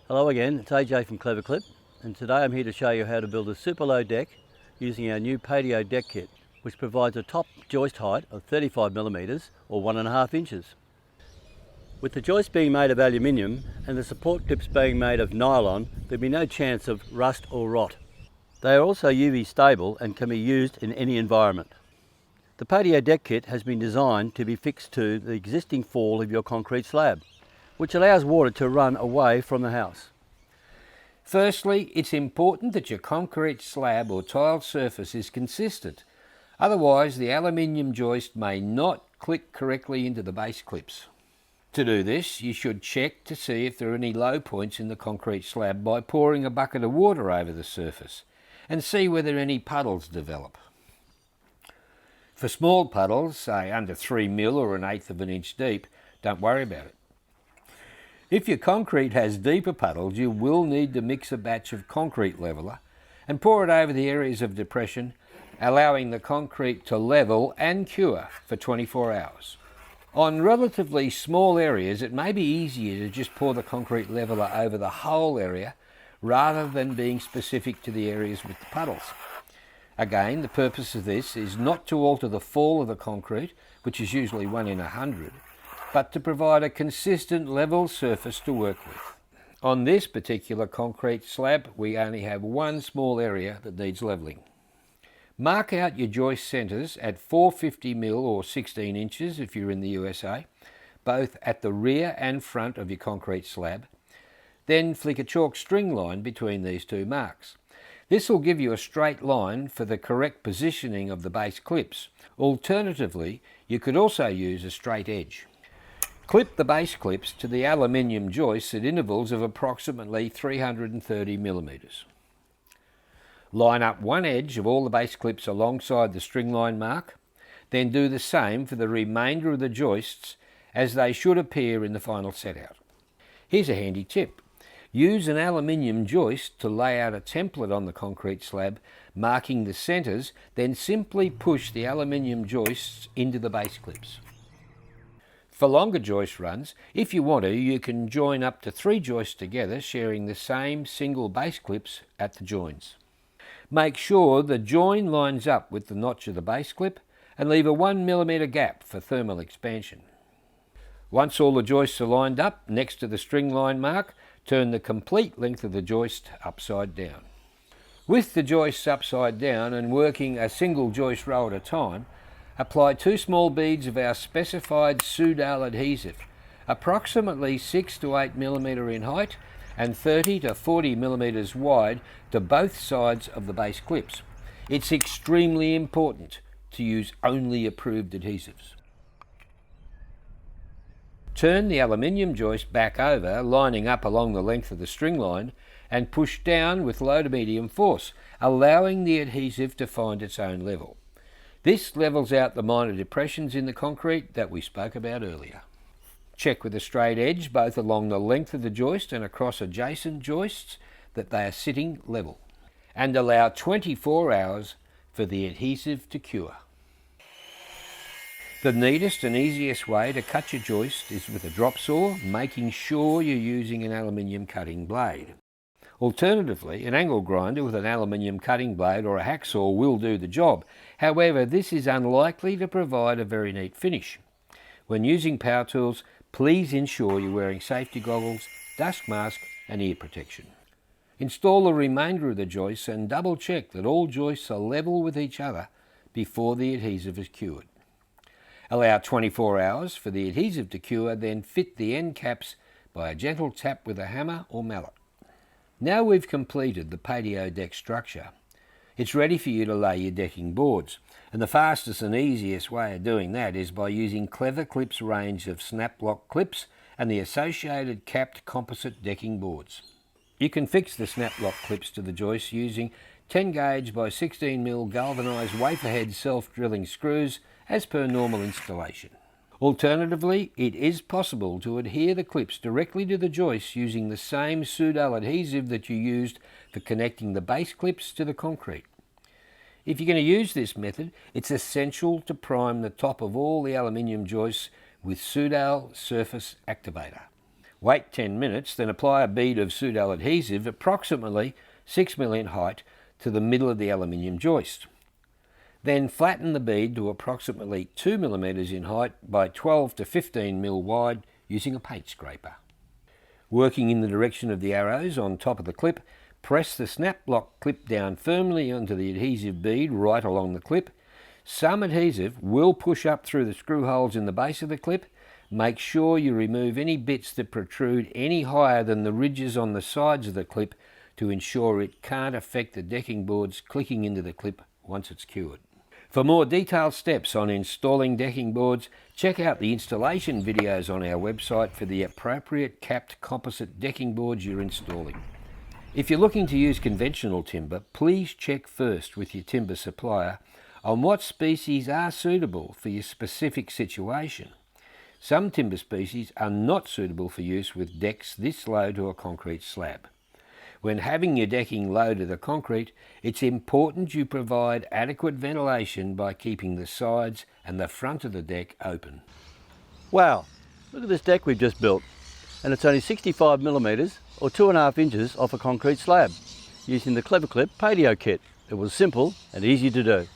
Hello again, it's AJ from Clever Clip, and today I'm here to show you how to build a super low deck using our new Patio deck kit, which provides a top joist height of 35mm or 1.5 inches. With the joist being made of aluminium and the support clips being made of nylon, there'll be no chance of rust or rot. They are also UV stable and can be used in any environment. The Patio deck kit has been designed to be fixed to the existing fall of your concrete slab, which allows water to run away from the house. Firstly, it's important that your concrete slab or tile surface is consistent. Otherwise, the aluminium joist may not click correctly into the base clips. To do this, you should check to see if there are any low points in the concrete slab by pouring a bucket of water over the surface and see whether any puddles develop. For small puddles, say under 3mm or 1/8 of an inch deep, don't worry about it. If your concrete has deeper puddles, you will need to mix a batch of concrete leveller and pour it over the areas of depression, allowing the concrete to level and cure for 24 hours. On relatively small areas, it may be easier to just pour the concrete leveller over the whole area rather than being specific to the areas with the puddles. Again, the purpose of this is not to alter the fall of the concrete, which is usually 1 in 100, but to provide a consistent level surface to work with. On this particular concrete slab, we only have one small area that needs levelling. Mark out your joist centres at 450mm or 16 inches if you're in the USA, both at the rear and front of your concrete slab. Then flick a chalk string line between these two marks. This will give you a straight line for the correct positioning of the base clips. Alternatively, you could also use a straight edge. Clip the base clips to the aluminium joists at intervals of approximately 330mm. Line up one edge of all the base clips alongside the string line mark, then do the same for the remainder of the joists as they should appear in the final setout. Here's a handy tip. Use an aluminium joist to lay out a template on the concrete slab, marking the centres, then simply push the aluminium joists into the base clips. For longer joist runs, if you want to, you can join up to 3 joists together, sharing the same single base clips at the joins. Make sure the join lines up with the notch of the base clip and leave a 1mm gap for thermal expansion. Once all the joists are lined up next to the string line mark, turn the complete length of the joist upside down. With the joists upside down and working a single joist row at a time, apply 2 small beads of our specified Sudal adhesive, approximately 6 to 8mm in height and 30 to 40mm wide, to both sides of the base clips. It's extremely important to use only approved adhesives. Turn the aluminium joist back over, lining up along the length of the string line, and push down with low to medium force, allowing the adhesive to find its own level. This levels out the minor depressions in the concrete that we spoke about earlier. Check with a straight edge both along the length of the joist and across adjacent joists that they are sitting level, and allow 24 hours for the adhesive to cure. The neatest and easiest way to cut your joist is with a drop saw, making sure you're using an aluminium cutting blade. Alternatively, an angle grinder with an aluminium cutting blade or a hacksaw will do the job. However, this is unlikely to provide a very neat finish. When using power tools, please ensure you're wearing safety goggles, dust mask and ear protection. Install the remainder of the joists and double check that all joists are level with each other before the adhesive is cured. Allow 24 hours for the adhesive to cure, then fit the end caps by a gentle tap with a hammer or mallet. Now we've completed the patio deck structure, it's ready for you to lay your decking boards. And the fastest and easiest way of doing that is by using Clever Clip's range of snap lock clips and the associated capped composite decking boards. You can fix the snap lock clips to the joists using 10 gauge by 16mm galvanised waferhead self-drilling screws as per normal installation. Alternatively, it is possible to adhere the clips directly to the joists using the same Sudal adhesive that you used for connecting the base clips to the concrete. If you're going to use this method, it's essential to prime the top of all the aluminium joists with Sudal Surface Activator. Wait 10 minutes, then apply a bead of pseudo adhesive approximately 6 mm in height to the middle of the aluminium joist. Then flatten the bead to approximately 2 mm in height by 12 to 15 mm wide using a paint scraper. Working in the direction of the arrows on top of the clip, press the snap lock clip down firmly onto the adhesive bead right along the clip. Some adhesive will push up through the screw holes in the base of the clip. Make sure you remove any bits that protrude any higher than the ridges on the sides of the clip to ensure it can't affect the decking boards clicking into the clip once it's cured. For more detailed steps on installing decking boards, check out the installation videos on our website for the appropriate capped composite decking boards you're installing. If you're looking to use conventional timber, please check first with your timber supplier on what species are suitable for your specific situation. Some timber species are not suitable for use with decks this low to a concrete slab. When having your decking low to the concrete, it's important you provide adequate ventilation by keeping the sides and the front of the deck open. Wow, look at this deck we've just built, and it's only 65 millimetres or 2.5 inches off a concrete slab using the Clever Clip Patio kit. It was simple and easy to do.